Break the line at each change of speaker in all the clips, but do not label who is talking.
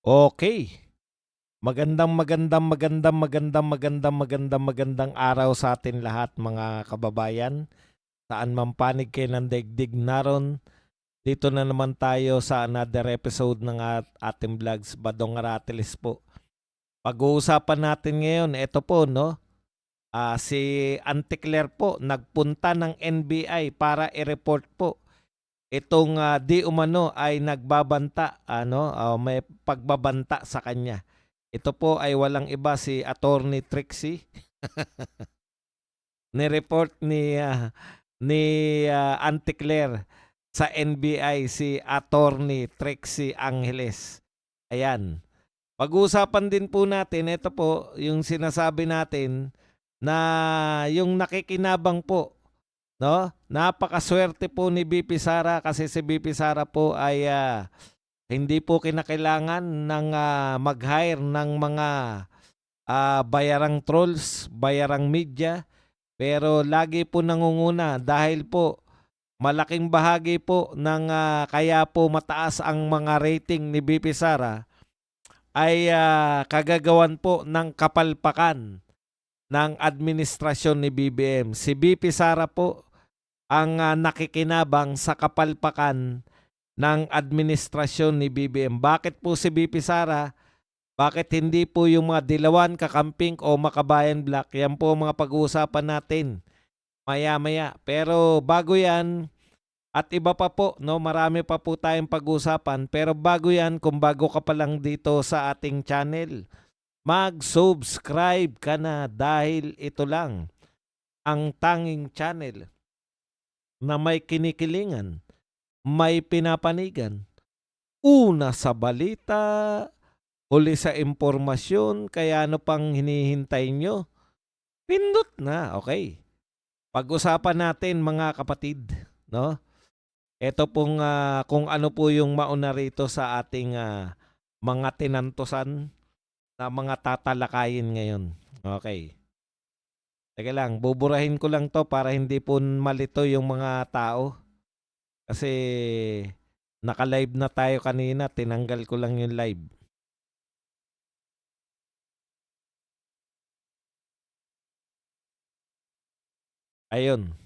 Okay. Magandang araw sa atin lahat mga kababayan. Saan man panig kayo ng daigdig naron. Dito na naman tayo sa another episode ng ating vlogs, Badong Aratilis po. Pag-uusapan natin ngayon, ito po, no? Si Auntie Claire po, nagpunta ng NBI para i-report po itong di umano ay nagbabanta, may pagbabanta sa kanya. Ito po ay walang iba si Attorney Trixie. Ni-report ni Auntie Claire sa NBI si Attorney Trixie Angeles. Ayan. Pag-uusapan din po natin, ito po yung sinasabi natin na yung nakikinabang po, no? Napakaswerte po ni BP Sara kasi si BP Sara po ay hindi po kinakailangan ng mag-hire ng mga bayarang trolls, bayarang media, pero lagi po nangunguna dahil po malaking bahagi po ng kaya po mataas ang mga rating ni BP Sara ay kagagawan po ng kapalpakan ng administrasyon ni BBM. Si BP Sara po ang nakikinabang sa kapalpakan ng administrasyon ni BBM. Bakit po si BP Sara? Bakit hindi po yung mga Dilawan, Kakamping o Makabayan Black? Yan po mga pag-uusapan natin maya-maya. Pero bago yan, at iba pa po, no, marami pa po tayong pag-uusapan. Pero bago yan, kung bago ka pa lang dito sa ating channel, mag-subscribe ka na dahil ito lang ang tanging channel na may kinikilingan, may pinapanigan. Una sa balita, huli sa impormasyon, kaya ano pang hinihintay nyo? Pindot na, okay. Pag-usapan natin mga kapatid, no? Ito pong kung ano po yung mauna rito sa ating mga tinantusan na mga tatalakayin ngayon. Okay. Teka lang, buburahin ko lang to para hindi po malito yung mga tao. Kasi naka-live na tayo kanina, tinanggal ko lang yung live. Ayun.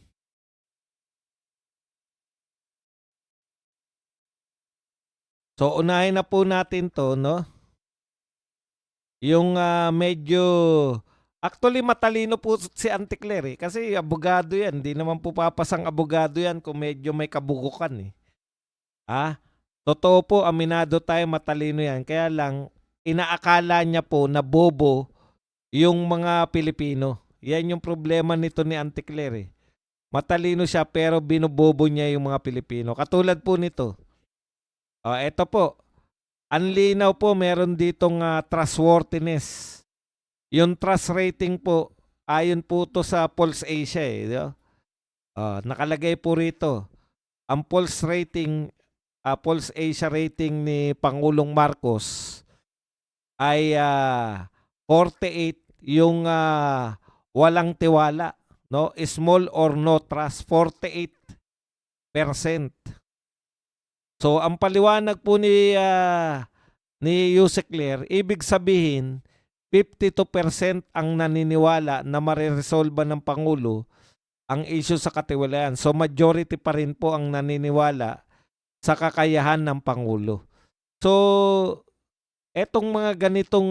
So unahin na po natin to, no? Yung medyo actually matalino po si Auntie Claire kasi abogado yan. Hindi naman po papasang abogado yan kung medyo may kabukukan eh. Totoo po, aminado tayo, matalino yan. Kaya lang, inaakala niya po na bobo yung mga Pilipino. Yan yung problema nito ni Auntie Claire. Matalino siya pero binobobo niya yung mga Pilipino. Katulad po nito. Ito po. Ang linaw po, meron ditong trustworthiness. Yung trust rating po, ayon po to sa Pulse Asia eh. Di ba? Nakalagay po rito. Ang Pulse rating, Pulse Asia rating ni Pangulong Marcos ay 48 yung walang tiwala, no? Small or no trust, 48%. So ang paliwanag po ni Yuse Claire, ibig sabihin 52% ang naniniwala na mareresolba ng Pangulo ang issue sa katiwalian. So majority pa rin po ang naniniwala sa kakayahan ng Pangulo. So etong mga ganitong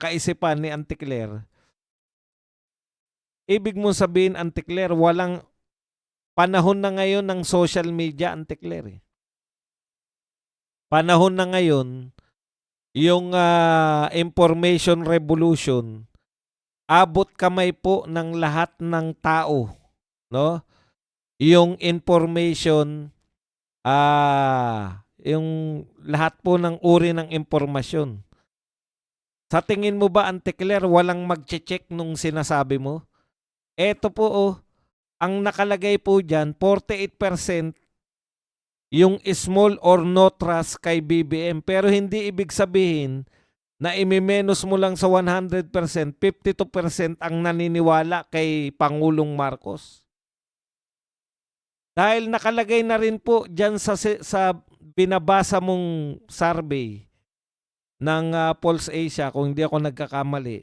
kaisipan ni Auntie Claire, ibig mong sabihin, Auntie Claire, walang panahon na ngayon ng social media, Auntie Claire. Panahon na ngayon, yung information revolution, abot kamay po ng lahat ng tao, no? Yung information, yung lahat po ng uri ng impormasyon. Sa tingin mo ba, Auntie Claire, walang mag-check nung sinasabi mo? Eto po, ang nakalagay po dyan, 48% yung small or no trust kay BBM. Pero hindi ibig sabihin na imimenos mo lang sa 100%, 52% ang naniniwala kay Pangulong Marcos. Dahil nakalagay na rin po dyan sa binabasa mong survey, ng Pulse Asia, kung hindi ako nagkakamali,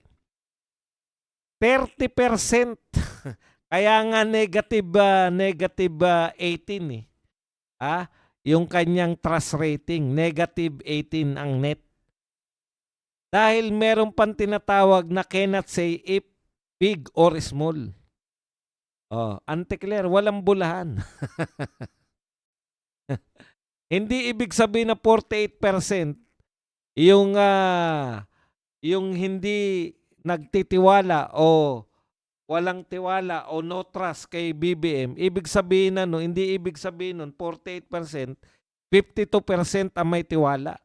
30%. Kaya nga negative 18 eh. Yung kanyang trust rating, negative 18 ang net. Dahil meron pang tinatawag na cannot say if big or small. Anti-clear, walang bulahan. Hindi ibig sabihin na 48% yung hindi nagtitiwala o walang tiwala o no trust kay BBM. Ibig sabihin hindi ibig sabihin nun 48%, 52% ang may tiwala.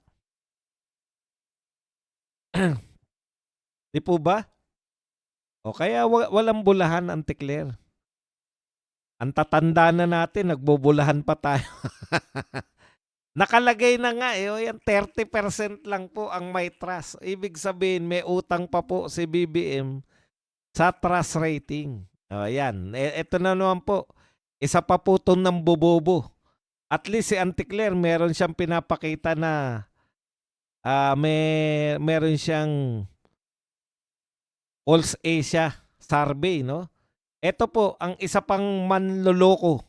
Di po ba? O kaya walang bulahan, anti-clear. Ang tatanda na natin, nagbubulahan pa tayo. Nakalagay na nga yan 30% lang po ang may trust. Ibig sabihin may utang pa po si BBM sa trust rating. Ayan. Ito na naman po. Isa pa po itong nambobobo. At least si Anticlair, meron siyang pinapakita na meron siyang Pulse Asia survey, no? Ito po, ang isa pang manloloko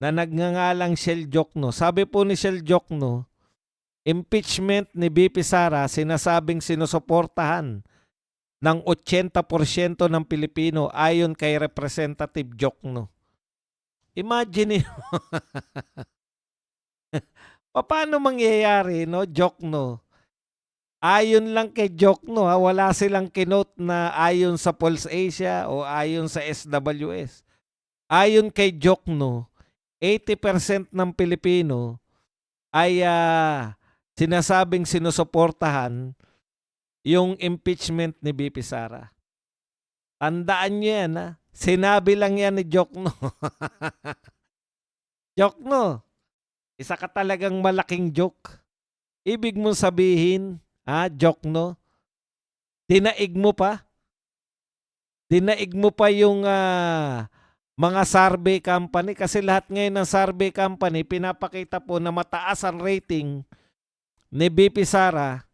na nagngangalang Shell Jokno. Sabi po ni Shell Jokno, impeachment ni BP Sara sinasabing sinusuportahan ng 80% ng Pilipino ayon kay Representative Jokno. Imagine mo. Paano mangyayari, no, Jokno? Ayon lang kay Jokno, wala silang kinote na ayon sa Pulse Asia o ayon sa SWS. Ayon kay Jokno, 80% ng Pilipino ay sinasabing sinusuportahan yung impeachment ni BP Sara. Tandaan niyo yan, sinabi lang yan ni Jokno. Jokno, isa ka talagang malaking joke. Ibig mong sabihin, Jokno, dinaig mo pa yung mga survey company kasi lahat ngayon ng survey company pinapakita po na mataas ang rating ni BP Sara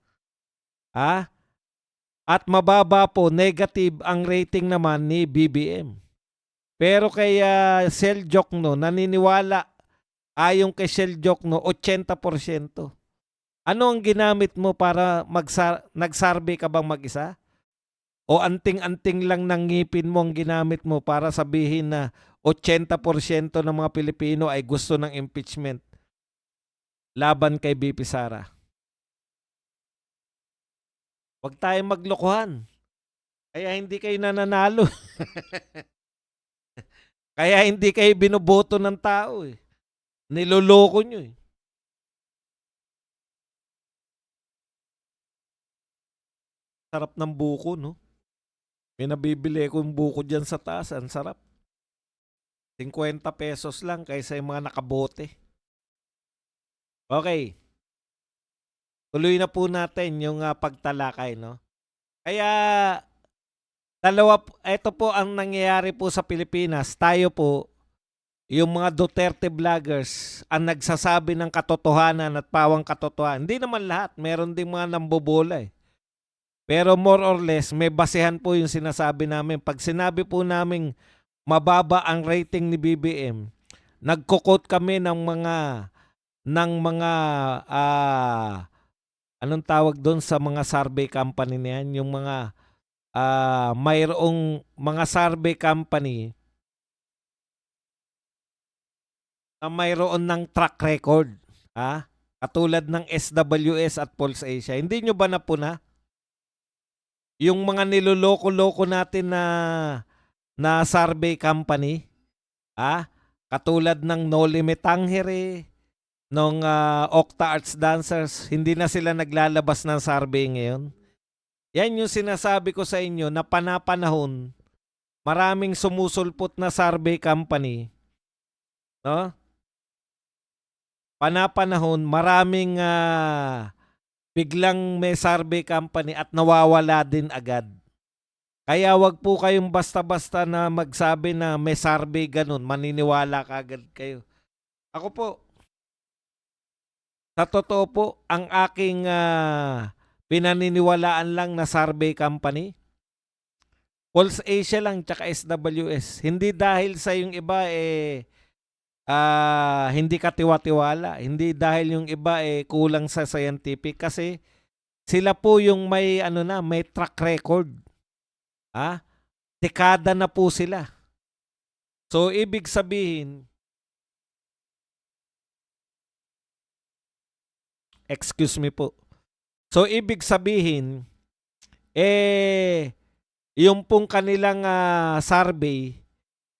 at mababa po, negative ang rating naman ni BBM. Pero kay Shell Jokno, naniniwala ayon kay Shell Jokno 80%. Ano ang ginamit mo para nag-survey ka bang mag-isa? O anting-anting lang ng ngipin mo ang ginamit mo para sabihin na 80% ng mga Pilipino ay gusto ng impeachment laban kay BP Sara? Huwag tayong maglokohan. Kaya hindi kayo nananalo. Kaya hindi kayo binoboto ng tao eh. Niloloko nyo eh. Sarap ng buko, no? May nabibili ko yung buko dyan sa taas. Ang sarap. 50 pesos lang kaysa yung mga nakabote. Okay. Tuloy na po natin yung pagtalakay, no? Kaya, ito po ang nangyayari po sa Pilipinas. Tayo po, yung mga Duterte vloggers, ang nagsasabi ng katotohanan at pawang katotohanan. Hindi naman lahat. Meron ding mga nambobola eh. Pero more or less, may basehan po yung sinasabi namin. Pag sinabi po namin mababa ang rating ni BBM, nagko-quote kami ng mga anong tawag doon sa mga survey company na yan? Yung mga mayroong mga survey company na mayroon ng track record. Katulad ng SWS at Pulse Asia. Hindi nyo ba napuna? Yung mga niloloko-loko natin na survey company, katulad ng No Limit Tangere, ng Octa Arts Dancers, hindi na sila naglalabas ng survey ngayon. Yan yung sinasabi ko sa inyo na panapanahon, maraming sumusulpot na survey company, no? Panapanahon, maraming biglang may survey company at nawawala din agad. Kaya wag po kayong basta-basta na magsabi na may survey ganun, maniniwala ka agad kayo. Ako po, Sa totoo po, ang aking pinaniniwalaan lang na survey company, Pulse Asia lang tsaka SWS. Hindi dahil sa yung iba hindi katiwa-tiwala. Hindi dahil yung iba kulang sa scientific kasi sila po yung may may track record. Dekada na po sila. So ibig sabihin, excuse me po. So ibig sabihin, yung pong kanilang survey,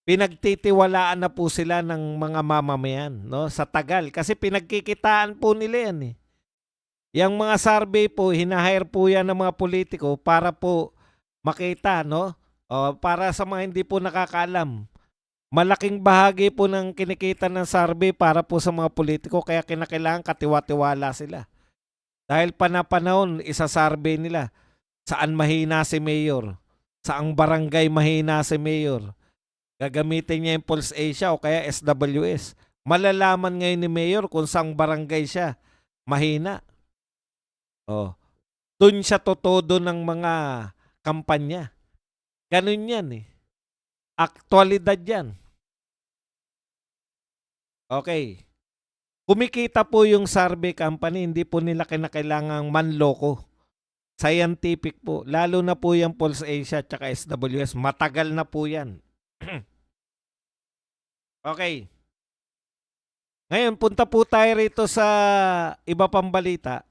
pinagtitiwalaan na po sila ng mga mamamayan, no? Sa tagal. Kasi pinagkikitaan po nila yan eh. Yung mga survey po, hinahire po yan ng mga politiko para po makita, no? Para sa mga hindi po nakakaalam. Malaking bahagi po ng kinikita ng survey para po sa mga politiko kaya kinakailangan katiwa-tiwala sila. Dahil panapanahon, isa-survey nila saan mahina si mayor, saang barangay mahina si mayor. Gagamitin niya yung Pulse Asia o kaya SWS. Malalaman ngayon ni mayor kung saang barangay siya mahina. Doon siya totodo ng mga kampanya. Ganun yan eh. Aktualidad yan. Okay. Kumikita po yung survey company, hindi po nila kinakailangang manloko. Scientific po. Lalo na po yung Pulse Asia at SWS. Matagal na po yan. Okay. Ngayon, punta po tayo rito sa iba pang balita.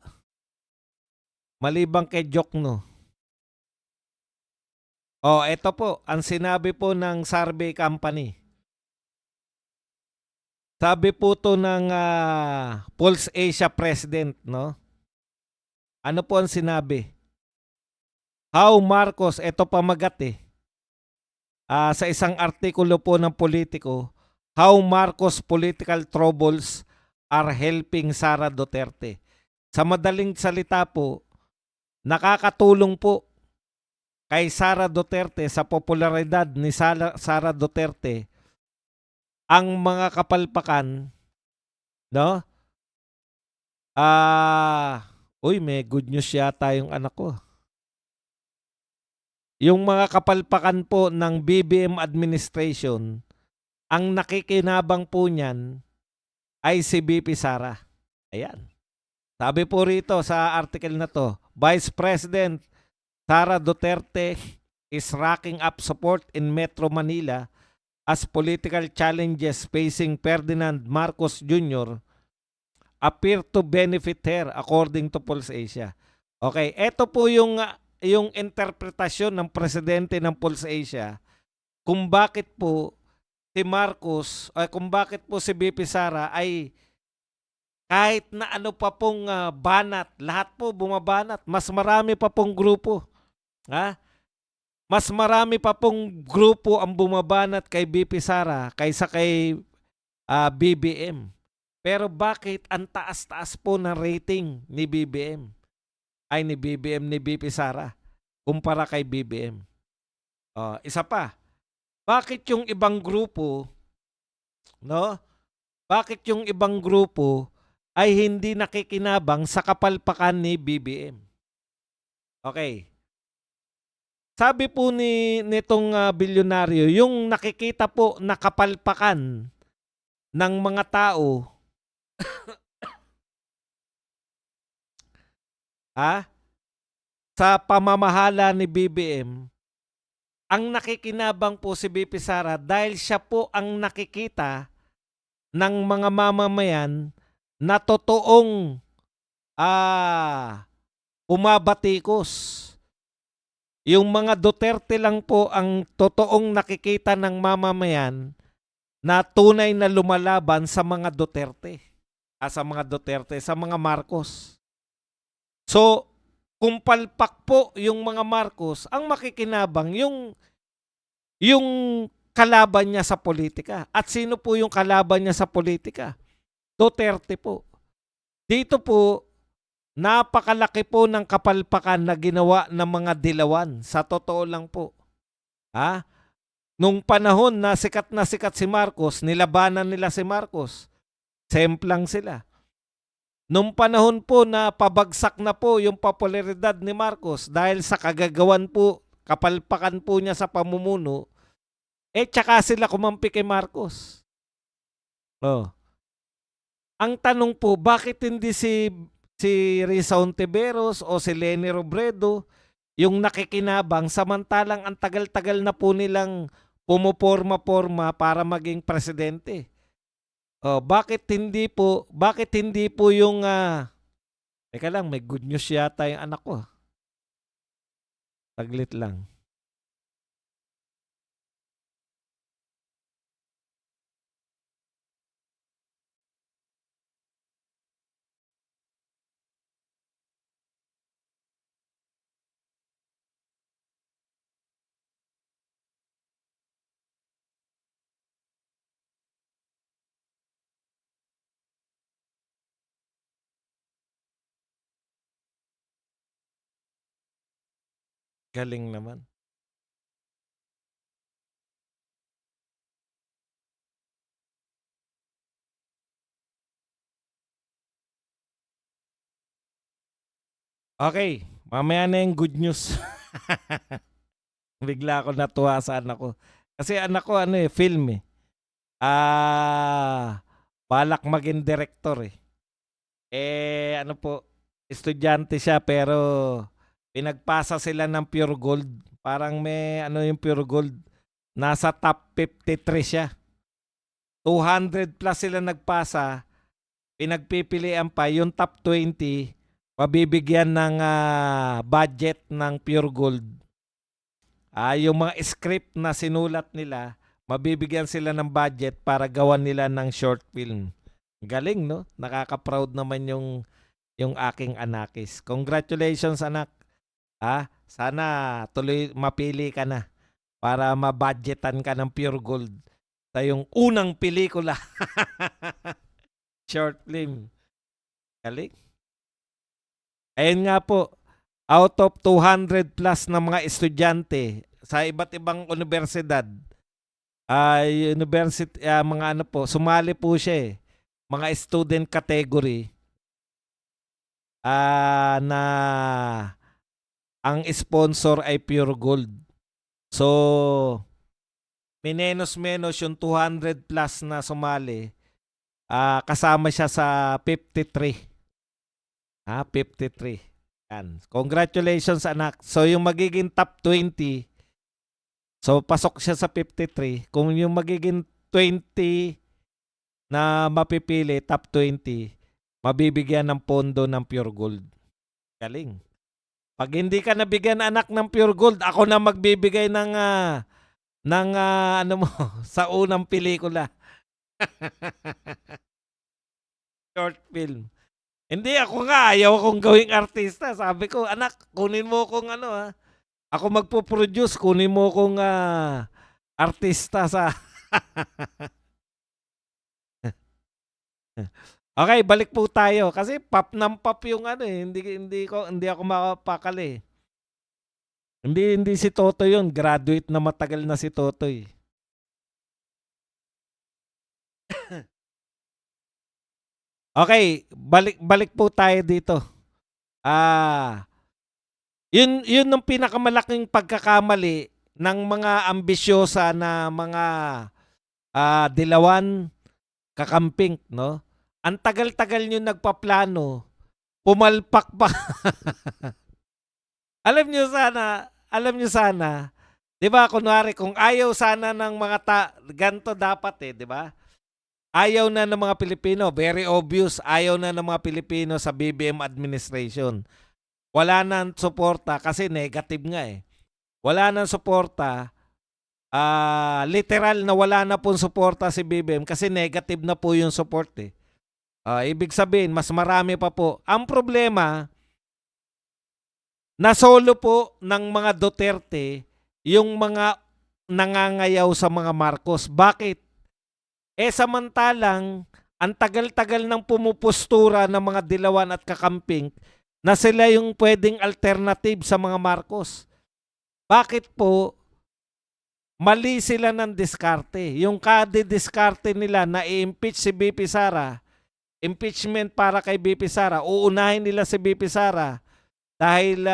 Malibang kay Jokno. Ito po, ang sinabi po ng survey company. Sabi po to ng Pulse Asia President, no? Ano po ang sinabi? How Marcos, ito pamagat eh. Sa isang artikulo po ng Politico, How Marcos Political Troubles are Helping Sara Duterte. Sa madaling salita po, nakakatulong po kay Sara Duterte sa popularidad ni Sara Duterte ang mga kapalpakan, no? May good news yata yung anak ko. Yung mga kapalpakan po ng BBM administration, ang nakikinabang po niyan ay si BP Sara. Ayan. Sabi po rito sa article na to, Vice President Sara Duterte is racking up support in Metro Manila as political challenges facing Ferdinand Marcos Jr. appear to benefit her according to Pulse Asia. Okay, ito po yung interpretasyon ng presidente ng Pulse Asia kung bakit po si Marcos, kung bakit po si BP Sara ay kahit na ano pa pong banat, lahat po bumabanat, mas marami pa pong grupo. Mas marami pa pong grupo ang bumabanat kay BP Sara kaysa kay BBM. Pero bakit ang taas-taas po ng rating ni BBM? Ni BBM ni BP Sara kumpara kay BBM. Isa pa. Bakit yung ibang grupo, no? Bakit yung ibang grupo ay hindi nakikinabang sa kapalpakan ni BBM? Okay. Sabi po nitong bilyonaryo, yung nakikita po na kapalpakan ng mga tao sa pamamahala ni BBM, ang nakikinabang po si BP Sara dahil siya po ang nakikita ng mga mamamayan na totoong umabatikos. Yung mga Duterte lang po ang totoong nakikita ng mamamayan na tunay na lumalaban sa mga Duterte. Sa mga Marcos. So, kung palpak po yung mga Marcos, ang makikinabang yung kalaban niya sa politika. At sino po yung kalaban niya sa politika? Duterte po. Dito po, napakalaki po ng kapalpakan na ginawa ng mga dilawan. Sa totoo lang po. Nung panahon na sikat si Marcos, nilabanan nila si Marcos. Semplang sila. Nung panahon po na pabagsak na po yung popularidad ni Marcos dahil sa kagagawan po, kapalpakan po niya sa pamumuno, tsaka sila kumampi kay Marcos. Oh. Ang tanong po, bakit hindi si Risa Ontiveros o si Leni Robredo yung nakikinabang samantalang ang tagal-tagal na po nilang pumoporma-porma para maging presidente? Oh, bakit hindi po yung teka lang, may good news yata yung anak ko. Taglit lang. Galing naman. Okay, mamaya na yung good news. Bigla ako natuwa sa anak ko. Kasi anak ko film eh. Balak maging director eh. Estudyante siya pero pinagpasa sila ng Pure Gold. Parang may yung Pure Gold. Nasa top 53 siya. 200 plus sila nagpasa. Pinagpipilian pa yung top 20 mabibigyan ng budget ng Pure Gold. Yung mga script na sinulat nila, mabibigyan sila ng budget para gawan nila ng short film. Galing, no? Nakaka-proud naman yung aking anakis. Congratulations, anak. Sana tuloy mapili ka na para mabudgetan ka ng Pure Gold sa yung unang pelikula. Short film. Galing. Ayun nga po, out of 200 plus na mga estudyante sa iba't ibang universidad, sumali po siya mga student category na ang sponsor ay Pure Gold. So, menos yung 200 plus na sumali, kasama siya sa 53. 53. Yan. Congratulations, anak. So, yung magiging top 20, so pasok siya sa 53. Kung yung magiging 20 na mapipili, top 20, mabibigyan ng pondo ng Pure Gold. Galing. Pag hindi ka nabigyan, anak, ng Pure Gold, ako na magbibigay ng sa unang pelikula. Short film. Hindi, ako nga, ayaw akong gawing artista. Sabi ko, anak, kunin mo kung ako magpo-produce, kunin mo kung artista sa... Okay, balik po tayo. Kasi pop ng pop yung hindi ako makapakali. Hindi si Totoy yun. Graduate na matagal na si Totoy. Okay, balik po tayo dito. Yun ang pinakamalaking pagkakamali ng mga ambisyosa na mga dilawan kakamping, no? Ang tagal-tagal nyo nagpaplano, pumalpak pa. alam nyo sana, 'di ba, kunwari kung ayaw sana ng mga ganto dapat di ba? Ayaw na ng mga Pilipino, very obvious, ayaw na ng mga Pilipino sa BBM administration. Wala nang suporta kasi negative nga eh. Wala nang suporta, literal na wala na pong suporta si BBM kasi negative na po yung support eh. Ibig sabihin, mas marami pa po. Ang problema, nasolo po ng mga Duterte yung mga nangangayaw sa mga Marcos. Bakit? Samantalang, ang tagal-tagal ng pumupostura ng mga dilawan at kakamping na sila yung pwedeng alternative sa mga Marcos. Bakit po mali sila ng diskarte? Yung kade-diskarte nila na i-impeach si BP Sara, impeachment para kay BP Sara, uunahin nila si BP Sara dahil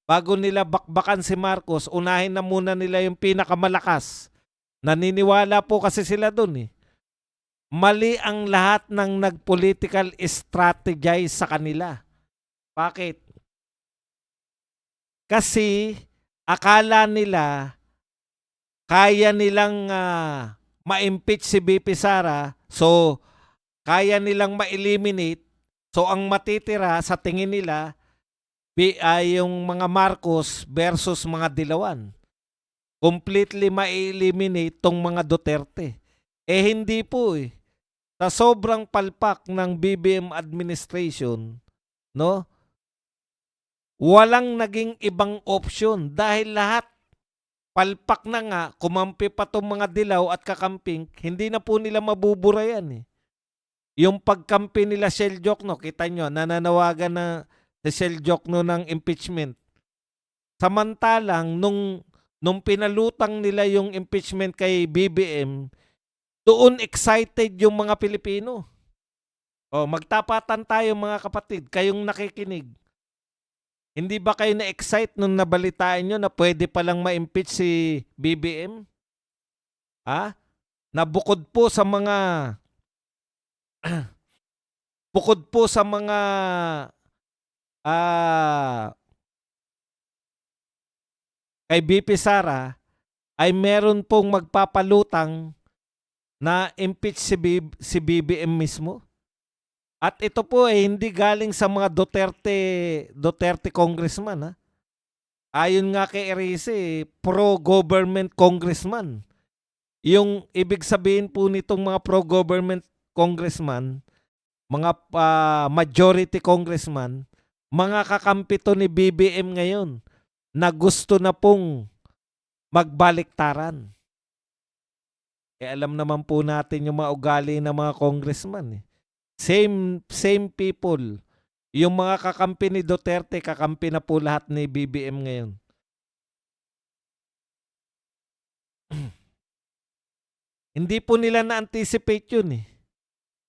bago nila bakbakan si Marcos, unahin na muna nila yung pinakamalakas. Naniniwala po kasi sila dun eh. Mali ang lahat ng nag-political strategize sa kanila. Bakit? Kasi akala nila kaya nilang ma-impeach si BP Sara, so kaya nilang ma-eliminate, so ang matitira sa tingin nila ay yung mga Marcos versus mga Dilawan. Completely ma-eliminate tong mga Duterte. Eh hindi po eh. Sa sobrang palpak ng BBM administration, no? Walang naging ibang option dahil lahat palpak na nga, kumampi pa tong mga dilaw at kakamping, hindi na po nila mabubura yan eh. Yung pagkampi nila Shell Jokno, kita nyo, nananawagan na si Shell Jokno ng impeachment. Samantalang, nung pinalutang nila yung impeachment kay BBM, doon excited yung mga Pilipino. O, magtapatan tayo mga kapatid, kayong nakikinig. Hindi ba kayo na-excite nung nabalitaan nyo na pwede palang ma-impeach si BBM? Ha? Na bukod po sa mga bukod po sa mga kay BP Sara ay meron pong magpapalutang na impeach si BBM mismo. At ito po ay hindi galing sa mga Duterte congressman. Ha? Ayon nga kay Erice, pro-government congressman. Yung ibig sabihin po nitong mga pro-government congressman, mga majority congressman, mga kakampi to ni BBM ngayon na gusto na pong magbaliktaran. Eh alam naman po natin yung mga ugali ng mga congressman eh. Same people. Yung mga kakampi ni Duterte, kakampi na po lahat ni BBM ngayon. Hindi po nila na-anticipate yun eh.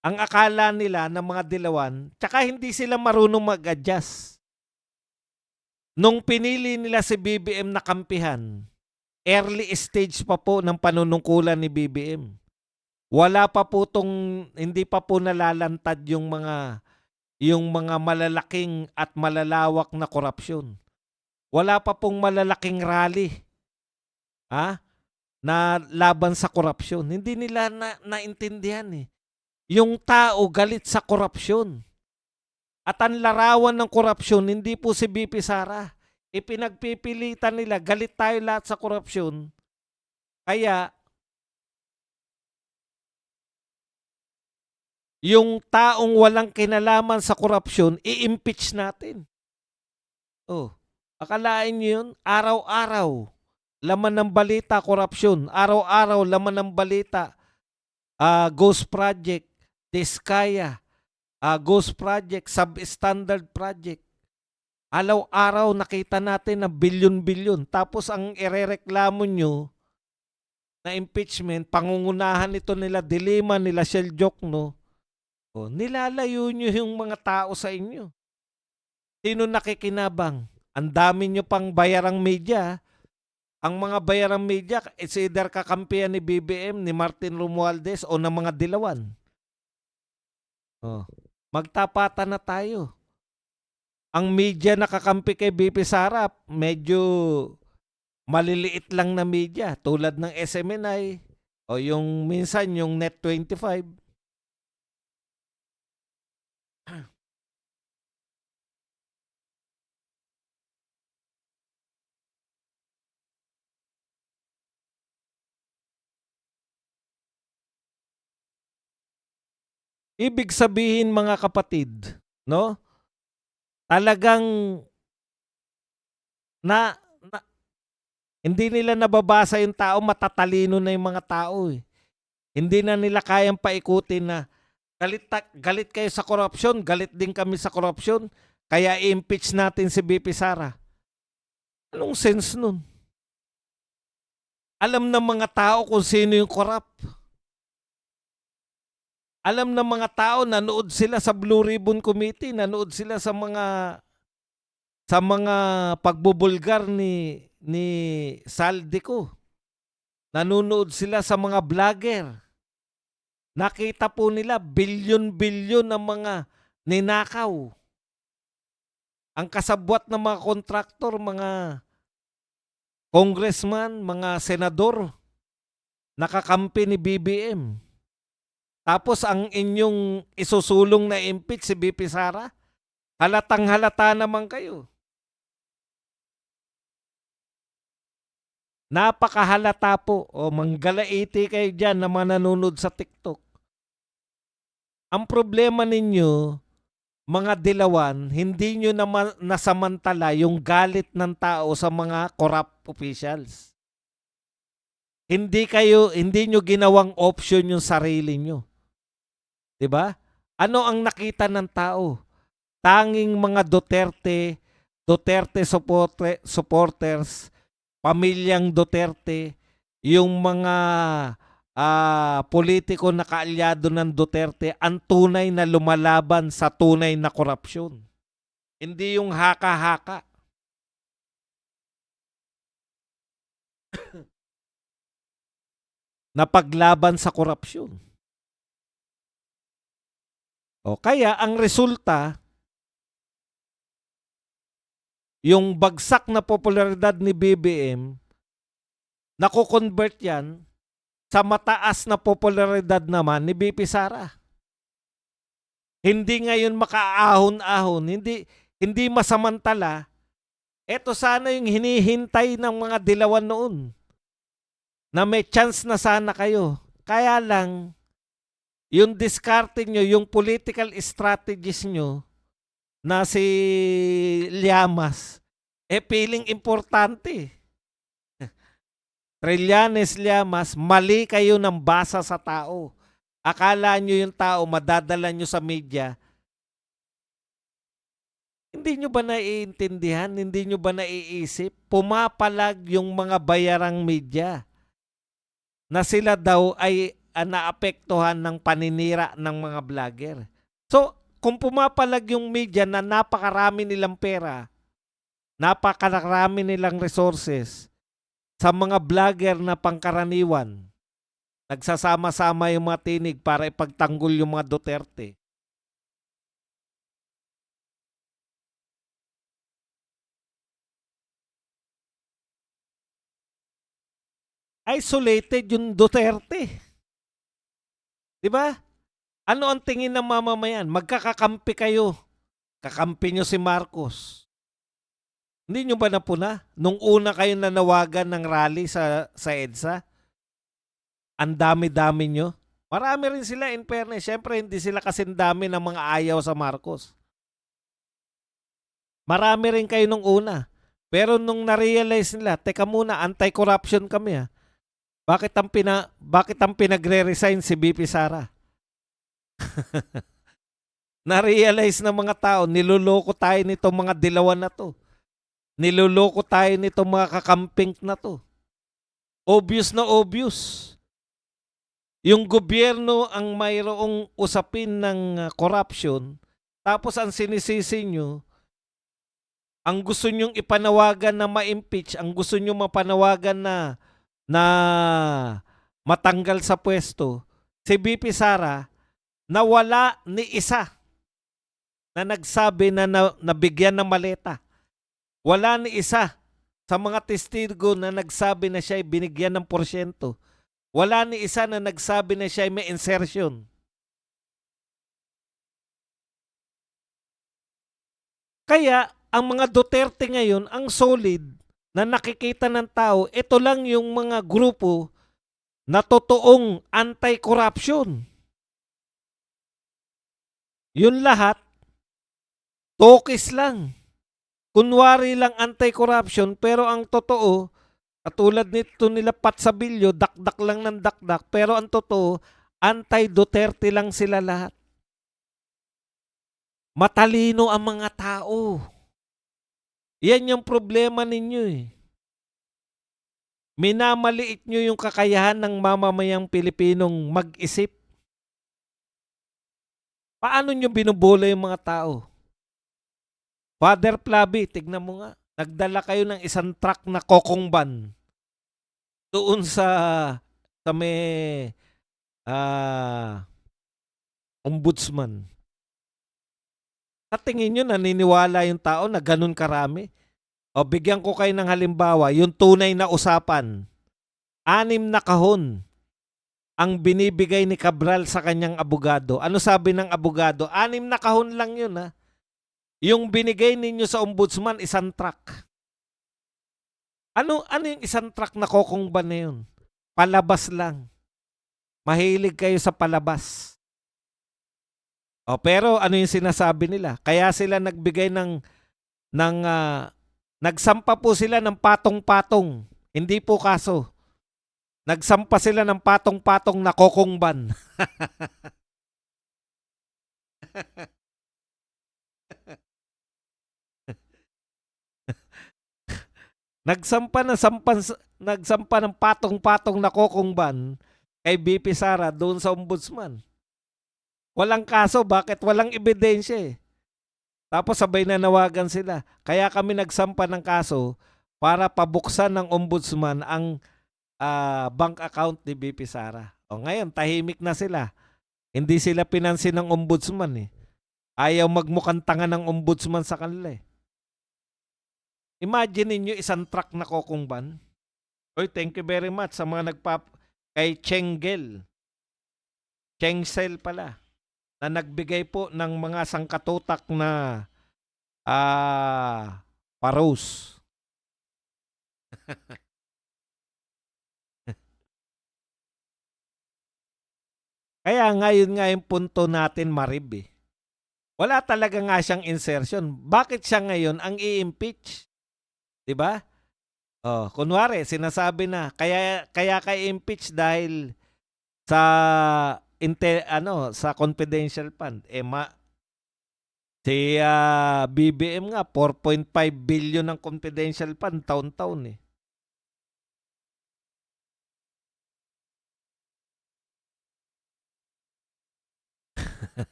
Ang akala nila ng mga Dilawan, tsaka hindi sila marunong mag-adjust. Nung pinili nila si BBM na kampihan, early stage pa po ng panunungkulan ni BBM. Wala pa po hindi pa po nalalantad yung mga malalaking at malalawak na korupsyon. Wala pa pong malalaking rally na laban sa korupsyon. Hindi nila naintindihan eh. Yung tao galit sa korupsyon. At ang larawan ng korupsyon, hindi po si BP Sara. Ipinagpipilitan nila, galit tayo lahat sa korupsyon. Kaya, yung taong walang kinalaman sa korupsyon, i-impeach natin. Oh, akalain niyo yun? Araw-araw, laman ng balita, korupsyon. Araw-araw, laman ng balita, Ghost Project, Diskaya, Ghost Project, Substandard Project. Araw-araw nakita natin na bilyon-bilyon. Tapos ang irereklamo nyo na impeachment, pangungunahan ito nila Dilima, nila Shell Jokno. O, nilalayo nyo yung mga tao sa inyo. Sino nakikinabang? Ang dami nyo pang bayarang media. Ang mga bayarang media, it's either kakampihan ni BBM, ni Martin Romualdez, o ng mga Dilawan. O, magtapatan na tayo. Ang media na kakampi kay BP Sara, medyo maliliit lang na media. Tulad ng SMNI, o yung minsan yung Net25. Ibig sabihin mga kapatid, no? Talagang hindi nila nababasa yung tao, matatalino na yung mga tao eh. Hindi na nila kayang paikutin na galit kayo sa korupsyon, galit din kami sa korupsyon, kaya i-impeach natin si BP Sara. Anong sense nun? Alam ng mga tao kung sino yung corrupt. Alam ng mga tao, nanood sila sa Blue Ribbon Committee, nanood sila sa mga pagbubulgar ni Saldico. Nanonood sila sa mga vlogger. Nakita po nila bilyon-bilyon ng mga ninakaw. Ang kasabwat ng mga kontraktor, mga congressman, mga senador, nakakampi ni BBM. Tapos ang inyong isusulong na impeach si BP Sara, halatang halata naman kayo. Napakahalata po. O manggalaiti kayo dyan na mananood sa TikTok. Ang problema ninyo, mga dilawan, hindi nyo nasamantala yung galit ng tao sa mga corrupt officials. Hindi nyo ginawang option yung sarili nyo. 'Di ba? Ano ang nakita ng tao? Tanging mga Duterte supporters, pamilyang Duterte, yung mga politiko na kaalyado ng Duterte ang tunay na lumalaban sa tunay na korupsyon. Hindi yung haka-haka. Na paglaban sa korupsyon. O kaya ang resulta, yung bagsak na popularidad ni BBM, nako-convert yan sa mataas na popularidad naman ni BP Sara. Hindi ngayon makaahon-ahon, hindi masamantala. Ito sana yung hinihintay ng mga dilawan noon. Na may chance na sana kayo. Kaya lang, yung diskarte nyo, yung political strategies nyo na si Llamas, feeling importante. Trillanes, Llamas, mali kayo ng basa sa tao. Akala nyo yung tao, madadala nyo sa media. Hindi nyo ba naiintindihan? Hindi nyo ba naiisip? Pumapalag yung mga bayarang media na sila daw ay naapektuhan ng paninira ng mga vlogger. So, kung pumapalag yung media na napakarami nilang pera, napakarami nilang resources sa mga vlogger na pangkaraniwan, nagsasama-sama yung mga tinig para ipagtanggol yung mga Duterte. Isolated yung Duterte. 'Di ba? Ano ang tingin ng mamamayan? Magkakakampi kayo. Kakampi nyo si Marcos. Hindi nyo ba napuna? Nung una kayo nanawagan ng rally sa EDSA, ang dami-dami nyo. Marami rin sila in fairness. Siyempre, hindi sila kasing dami ng mga ayaw sa Marcos. Marami rin kayo nung una. Pero nung na-realize nila, teka muna, anti-corruption kami. Bakit ang pinagre-resign si BP Sara? Na-realize ng mga tao, niloloko tayo nitong mga dilawan na to. Niloloko tayo nitong mga kakamping na to. Obvious na obvious. Yung gobyerno ang mayroong usapin ng corruption, tapos ang sinisisi nyo, ang gusto nyong ipanawagan na ma-impeach, ang gusto nyong mapanawagan na matanggal sa pwesto, si BP Sara, na wala ni isa na nagsabi na nabigyan ng maleta. Wala ni isa sa mga testigo na nagsabi na siya ay binigyan ng porsyento. Wala ni isa na nagsabi na siya ay may insertion. Kaya ang mga Duterte ngayon, ang solid na nakikita ng tao, ito lang yung mga grupo na totoong anti-corruption. Yun lahat, tokis lang. Kunwari lang anti-corruption, pero ang totoo, katulad nito nila Pat Sabilio, dakdak lang ng dakdak, pero ang totoo, anti-Duterte lang sila lahat. Matalino ang mga tao. Yan yung problema ninyo eh. Minamaliit nyo yung kakayahan ng mamamayang Pilipinong mag-isip. Paano nyo binubola yung mga tao? Father Flavi, tignan mo nga. Nagdala kayo ng isang truck na kokongban doon sa may ombudsman. Sa tingin nyo, naniniwala yung tao na ganun karami? O bigyan ko kayo ng halimbawa, yung tunay na usapan. 6 na kahon ang binibigay ni Cabral sa kanyang abogado. Ano sabi ng abogado? 6 na kahon lang yun, ha? Yung binigay ninyo sa ombudsman, isang truck. Ano yung isang truck na kokongban na yun? Palabas lang. Mahilig kayo sa palabas. O pero ano yung sinasabi nila? Kaya sila nagbigay nagsampa po sila ng patong-patong. Hindi po kaso. Nagsampa sila ng patong-patong na kokongban. Nagsampa ng patong-patong na kokongban kay BP Sara doon sa ombudsman. Walang kaso, bakit? Walang ebidensya eh. Tapos sabay nanawagan sila. Kaya kami nagsampa ng kaso para pabuksan ng ombudsman ang bank account ni BP Sara. O ngayon, tahimik na sila. Hindi sila pinansin ng ombudsman eh. Ayaw magmukhang tanga ng ombudsman sa kanila eh. Imagine niyo isang truck na kokongban. Oy, thank you very much sa mga kay Chengel. Chengsel pala. Na nagbigay po ng mga sangkatutak na paros. Kaya ngayon nga yung punto natin, Marib eh. Wala talaga nga siyang insertion. Bakit siya ngayon ang i-impeach? 'Di ba? Oh, kunwari sinasabi na kaya kay impeach dahil sa sa confidential fund. Si BBM nga 4.5 billion ng confidential fund taon-taon eh.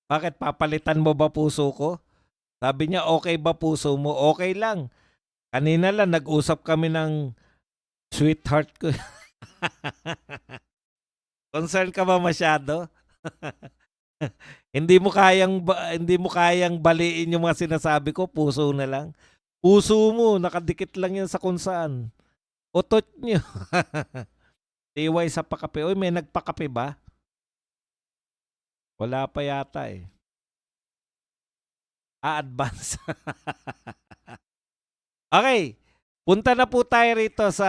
Bakit papalitan mo ba puso ko? Sabi niya, okay ba puso mo? Okay lang. Kanina lang nag-usap kami ng sweetheart ko. Concern ka ba masyado? hindi mo kayang baliin yung mga sinasabi ko, puso na lang. Puso mo, nakadikit lang yan sa kung saan. Utot nyo. Tiway sa pakape. Uy, may nagpakape ba? Wala pa yata eh. Advance. Okay. Punta na po tayo rito sa...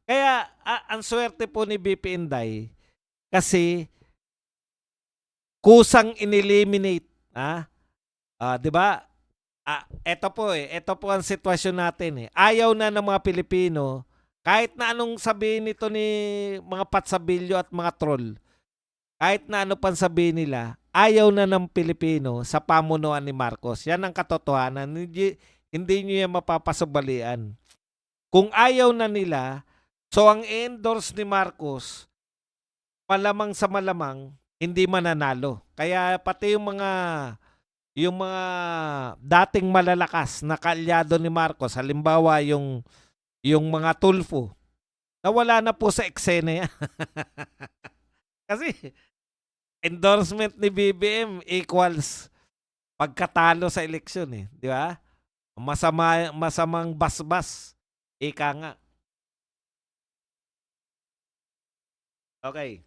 Kaya, ang swerte po ni BP Inday kasi kusang ineliminate. 'Di ba? Ito po ang sitwasyon natin eh. Ayaw na ng mga Pilipino, kahit na anong sabihin nito ni mga patsabilyo at mga troll, kahit na ano pang sabihin nila, ayaw na ng Pilipino sa pamunuan ni Marcos. Yan ang katotohanan. Hindi nyo yan mapapasubalian. Kung ayaw na nila, so ang endorse ni Marcos, malamang sa malamang, hindi mananalo. Kaya pati yung mga dating malalakas na kaalyado ni Marcos, halimbawa yung mga Tulfo, nawala na po sa eksena yan. Kasi endorsement ni BBM equals pagkatalo sa eleksyon eh, di ba? Masamang basbas. Ika nga. Okay.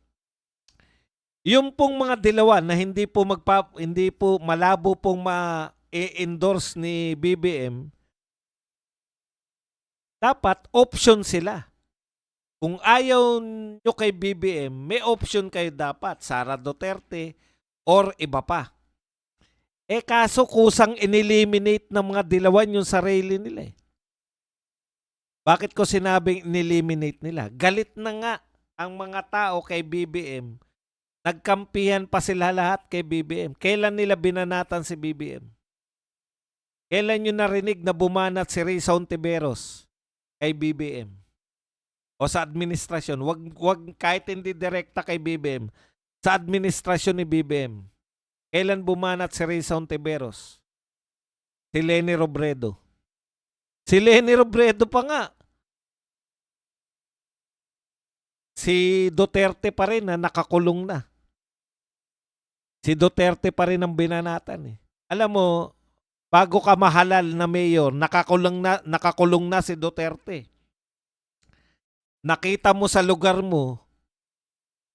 Yung pong mga dilawan na hindi po malabo pong ma-endorse ni BBM, dapat option sila. Kung ayaw nyo kay BBM, may option kayo dapat, Sara Duterte or iba pa. Kaso kusang ineliminate ng mga dilawan yung sarili nila eh. Bakit ko sinabing ineliminate nila? Galit na nga ang mga tao kay BBM. Nagkampihan pa sila lahat kay BBM. Kailan nila binanatan si BBM? Kailan nyo narinig na bumanat si Rizal Ontiveros kay BBM? o sa administrasyon, wag kahit hindi direkta kay BBM, sa administrasyon ni BBM. Kailan bumanat si Risa Hontiveros? Si Leni Robredo. Si Leni Robredo pa nga. Si Duterte pa rin na nakakulong na. Si Duterte pa rin ang binanatan eh. Alam mo, bago ka mahalal na mayor, nakakulong na si Duterte. Nakita mo sa lugar mo,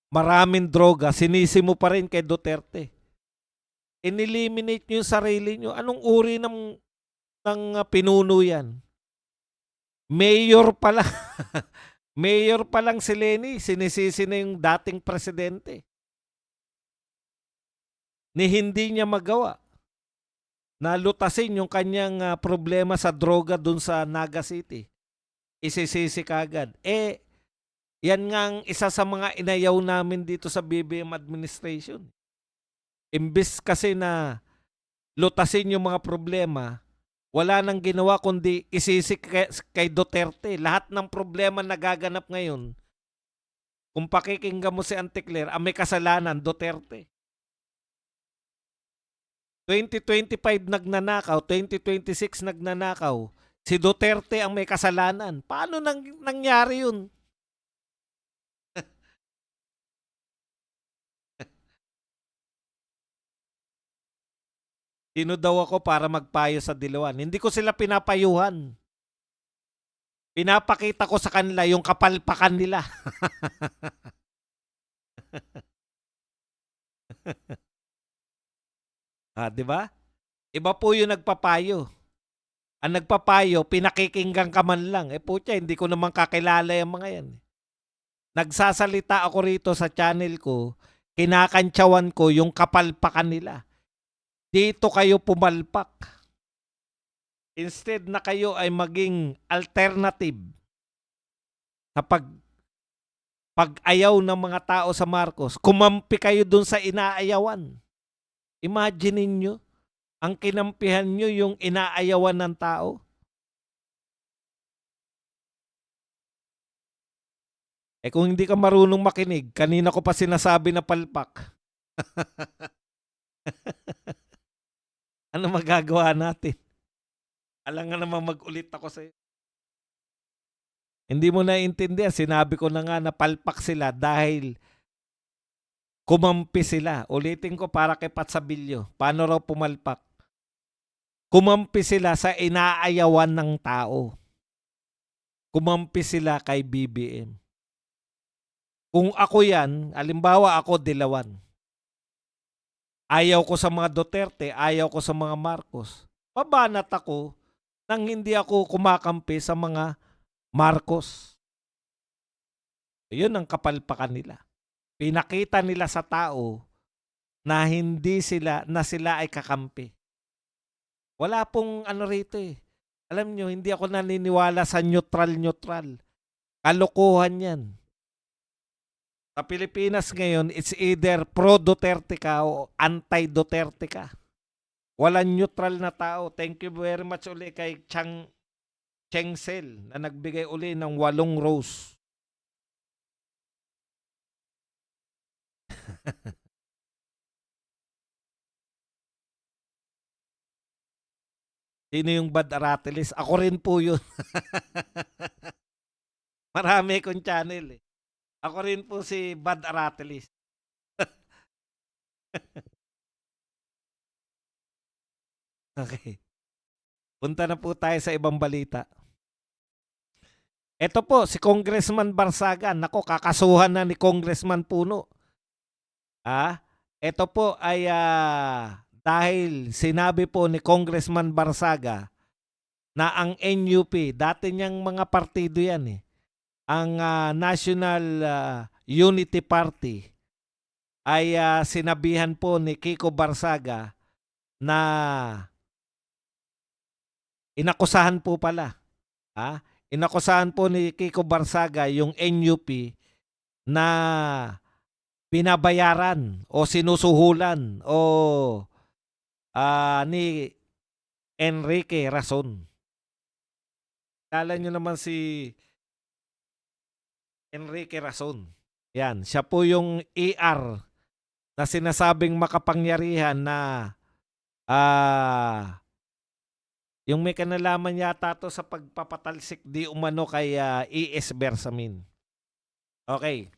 maraming droga, sinisi mo pa rin kay Duterte. Ineliminate nyo yung sarili nyo. Anong uri ng pinuno yan? Mayor pala. Mayor pa lang si Leni, sinisisi na yung dating presidente. Ni hindi niya magawa. Nalutasin yung kanyang problema sa droga dun sa Naga City. Isisisi kagad. Yan nga ang isa sa mga inayaw namin dito sa BBM administration. Imbes kasi na lutasin yung mga problema, wala nang ginawa kundi isisi kay Duterte. Lahat ng problema nagaganap ngayon, kung pakikinggan mo si Anticler, ang may kasalanan, Duterte. 2025 nagnanakaw, 2026 nagnanakaw, si Duterte ang may kasalanan. Paano nangyari yun? Sino daw ako para magpayo sa dilawan? Hindi ko sila pinapayuhan. Pinapakita ko sa kanila yung kapalpakan nila. Di ba? Iba po yung nagpapayo. Ang nagpapayo, pinakikinggan ka man lang. Putya, hindi ko naman kakilala yung mga yan. Nagsasalita ako rito sa channel ko, kinakantsawan ko yung kapalpakan nila. Dito kayo pumalpak. Instead na kayo ay maging alternative sa pag-ayaw ng mga tao sa Marcos, kumampi kayo dun sa inaayawan. Imagine niyo, ang kinampihan nyo yung inaayawan ng tao. Kung hindi ka marunong makinig, kanina ko pa sinasabi na palpak. Ano magagawa natin? Alam nga naman mag-ulit ako sa'yo. Hindi mo naiintindihan, sinabi ko na nga na palpak sila dahil kumampi sila. Ulitin ko para kay Patsabilyo. Paano raw pumalpak? Kumampi sila sa inaayawan ng tao. Kumampi sila kay BBM. Kung ako yan, halimbawa ako Dilawan. Ayaw ko sa mga Duterte, ayaw ko sa mga Marcos. Babanat ako nang hindi ako kumakampi sa mga Marcos. Yun ang kapalpakan nila. Pinakita nila sa tao na sila ay kakampi. Wala pong ano rito eh. Alam nyo, hindi ako naniniwala sa neutral. Kalokohan yan. Sa Pilipinas ngayon, it's either pro-Duterte ka o anti-Duterte ka. Walang neutral na tao. Thank you very much uli kay Cheng Sel na nagbigay uli ng 8 rose. Sino yung Bad Aratilis? Ako rin po yun. Marami akong channel eh. Ako rin po si Bad Aratilis. Okay. Punta na po tayo sa ibang balita. Ito po, si Congressman Barsaga. Nako, kakasuhan na ni Congressman Puno. Ito po ay dahil sinabi po ni Congressman Barsaga na ang NUP, dati niyang mga partido yan eh, ang National Unity Party ay sinabihan po ni Kiko Barsaga na inakusahan po pala. Inakusahan po ni Kiko Barsaga yung NUP na binabayaran o sinusuhulan o ni Enrique Rason. Kala nyo naman si Enrique Razon. Yan, siya po yung ER na sinasabing makapangyarihan na yung may kanalaman yata to sa pagpapatalsik di umano kay E.S. Bersamin. Okay.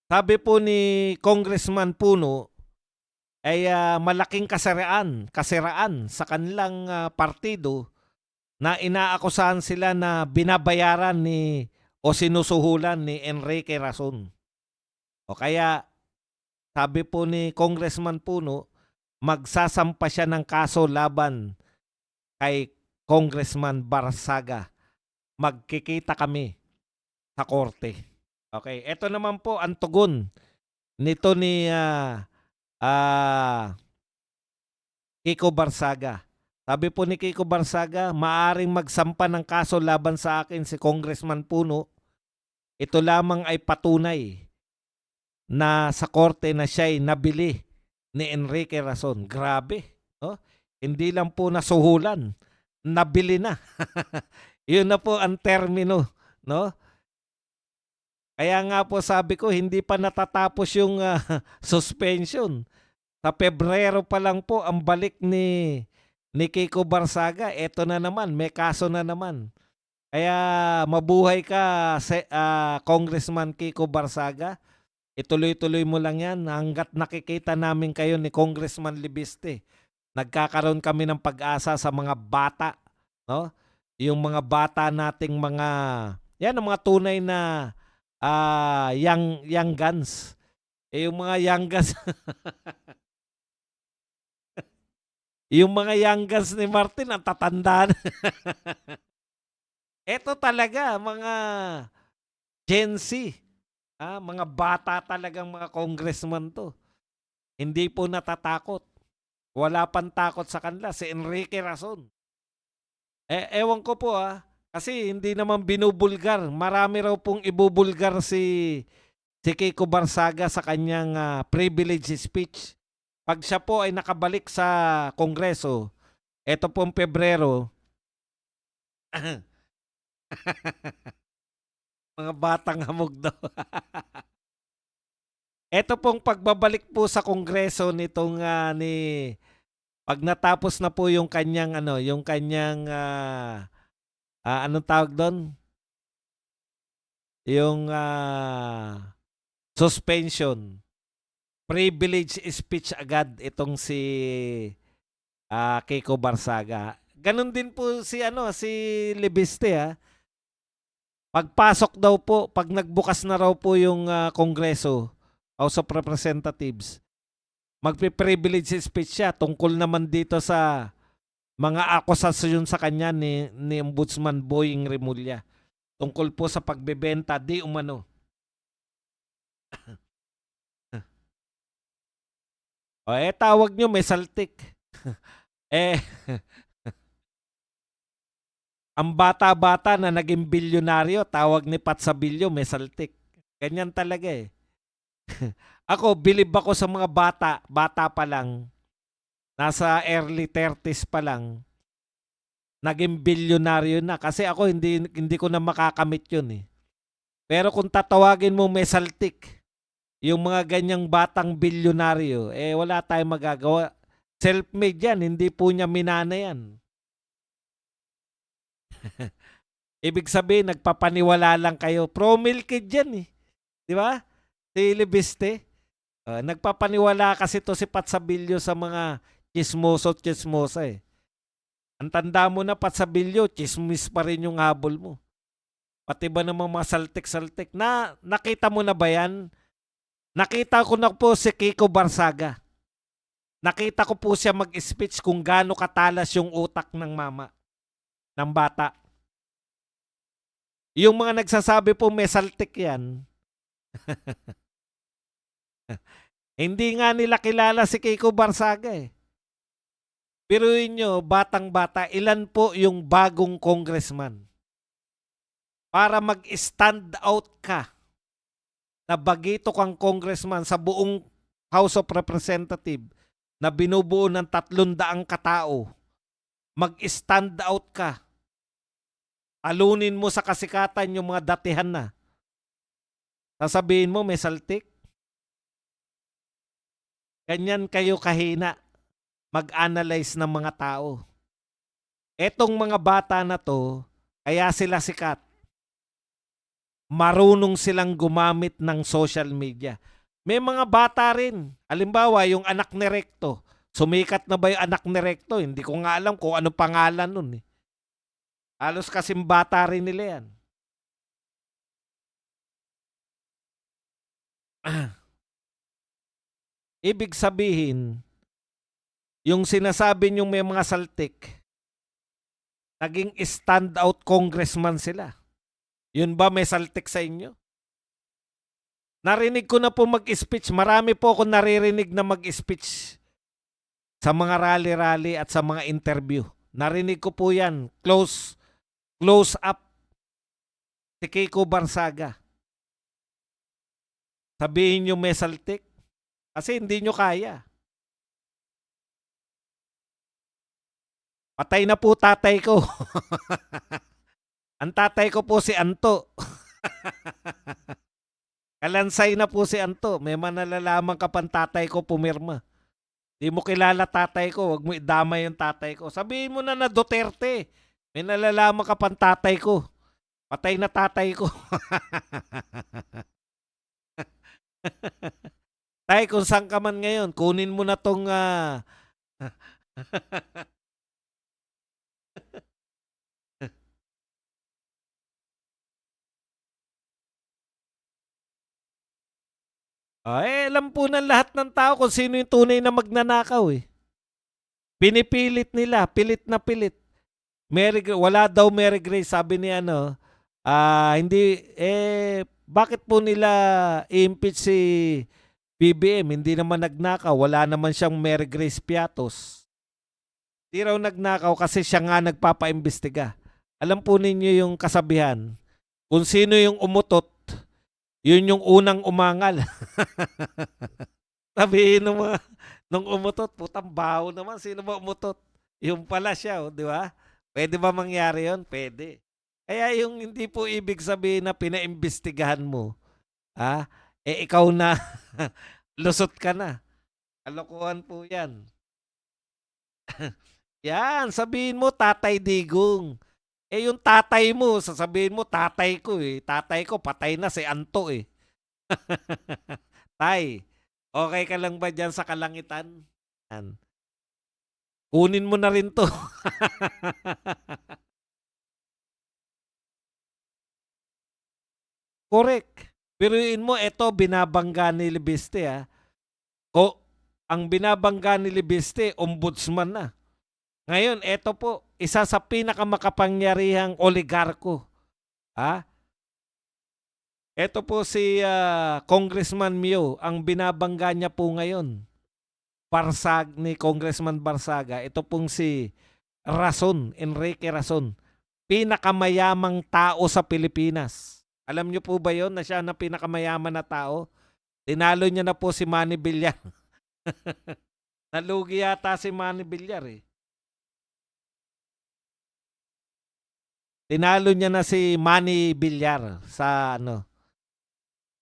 Sabi po ni Congressman Puno ay malaking kasiraan sa kanilang partido na inaakusahan sila na binabayaran o sinusuhulan ni Enrique Razon. O kaya sabi po ni Congressman Puno, magsasampa siya ng kaso laban kay Congressman Barsaga. Magkikita kami sa korte. Okay, ito naman po ang tugon nito ni Kiko Barsaga. Sabi po ni Kiko Barsaga, maaring magsampa ng kaso laban sa akin si Congressman Puno. Ito lamang ay patunay na sa korte na siya'y nabili ni Enrique Razon. Grabe. No? Hindi lang po nasuhulan, nabili na. Yun na po ang termino. No? Kaya nga po sabi ko, hindi pa natatapos yung suspension. Sa Pebrero pa lang po ang balik ni Kiko Barsaga. Eto na naman, may kaso na naman. Kaya mabuhay ka, Congressman Kiko Barsaga. Ituloy-tuloy mo lang yan hanggat nakikita namin kayo ni Congressman Libiste. Nagkakaroon kami ng pag-asa sa mga bata. No? Yung mga bata nating yan ang mga tunay na young guns. Yung mga young guns... Yung mga young guns ni Martin, ang tatandaan. Ito talaga, mga Gen Z. Mga bata talagang mga congressman to. Hindi po natatakot. Wala pang takot sa kanila. Si Enrique Razon. Ewan ko po kasi hindi naman binubulgar. Marami raw pong ibubulgar si Kiko Barsaga sa kanyang privilege speech. Pag siya po ay nakabalik sa Kongreso, eto pong Pebrero, mga batang hamog daw. Eto pong pagbabalik po sa Kongreso nitong pag natapos na po yung kanyang anong tawag doon? Yung suspension. Privilege speech agad itong si Kiko Barsaga. Ganon din po si Libiste Pagpasok daw po, pag nagbukas na raw po yung Kongreso, House of Representatives, magpi-privilege speech siya tungkol naman dito sa mga akusasyon sa kanya ni Ombudsman Boying Remulla. Tungkol po sa pagbebenta di umano. Tawag nyo may saltik. Ang bata-bata na naging bilyonaryo, tawag ni Pat Sabilio may saltik. Ganyan talaga Ako, bilib ako sa mga bata pa lang, nasa early 30s pa lang, naging bilyonaryo na. Kasi ako, hindi ko na makakamit yun Pero kung tatawagin mo may saltik, yung mga ganyang batang bilyonaryo, wala tayong magagawa. Self-made yan, hindi po niya minana yan. Ibig sabihin, nagpapaniwala lang kayo. Promil kid yan Di ba? Si Libiste. Nagpapaniwala kasi to si Pat Sabilio sa mga chismosa Ang tanda mo na, Pat Sabilio, chismis pa rin yung habol mo. Pati ba namang mga saltik-saltik? Nakita mo na ba yan? Nakita ko na po si Kiko Barsaga. Nakita ko po siya mag-speech kung gaano katalas yung utak ng mama, ng bata. Yung mga nagsasabi po may saltik yan, hindi nga nila kilala si Kiko Barsaga Biruin nyo, batang-bata, ilan po yung bagong congressman? Para mag-stand out ka na bagito kang congressman sa buong House of Representatives na binubuo ng 300 katao, mag-stand out ka. talunin mo sa kasikatan yung mga datihan na. Sasabihin mo may saltik. Ganyan kayo kahina mag-analyze ng mga tao. Etong mga bata na to, kaya sila sikat. Marunong silang gumamit ng social media. May mga bata rin. Halimbawa, yung anak ni Recto. Sumikat na ba yung anak ni Recto? Hindi ko nga alam kung anong pangalan nun. Halos kasing bata rin nila yan. Ibig sabihin, yung sinasabi niyong may mga saltik, naging standout congressman sila. Yun ba may saltik sa inyo? Narinig ko na po mag-speech. Marami po ako naririnig na mag-speech sa mga rally-rally at sa mga interview. Narinig ko po yan. Close up. Si Kiko Barsaga. Sabihin nyo may saltik. Kasi hindi nyo kaya. Patay na po tatay ko. Ang tatay ko po si Anto. Kalansay na po si Anto. May manalalaman ka pang tatay ko pumirma. Di mo kilala tatay ko. Huwag mo idamay yung tatay ko. Sabihin mo na Duterte. May nalalaman ka pang tatay ko. Patay na tatay ko. Tay, kung saan ka man ngayon, kunin mo na tong... alam po ng lahat ng tao kung sino yung tunay na magnanakaw eh. Pinipilit nila, pilit na pilit. Wala daw Mary Grace, sabi ni hindi, bakit po nila i-impeach si BBM? Hindi naman nagnakaw, wala naman siyang Mary Grace Piatos. Hindi raw nagnakaw kasi siya nga nagpapaimbestiga. Alam po ninyo yung kasabihan, kung sino yung umutot, yun yung unang umangal. Sabihin nung umutot, putang baho naman, sino ba umutot? Yung pala siya, di ba? Pwede ba mangyari yun? Pwede. Kaya yung hindi po ibig sabihin na pinaimbestigahan mo, ikaw na, lusot ka na. Kalokohan po yan. Yan, sabihin mo Tatay Digong. Yung tatay mo, sasabihin mo tatay ko eh. Tatay ko patay na si Anto eh. Tay, okay ka lang ba dyan sa kalangitan? Yan. Kunin mo na rin to. Correct. Piruin mo, ito binabangga ni Libiste ang binabangga ni Libiste, ombudsman na. Ngayon, ito po, isa sa pinakamakapangyarihang oligarko. Ito po si Congressman Mio, ang binabangga niya po ngayon. Ni Congressman Barsaga, ito pong si Rason, Enrique Rason, pinakamayamang tao sa Pilipinas. Alam niyo po ba yon na siya na pinakamayaman na tao? Tinalo niya na po si Manny Villar. Nalugi yata si Manny Villar eh. Tinalo niya na si Manny Villar sa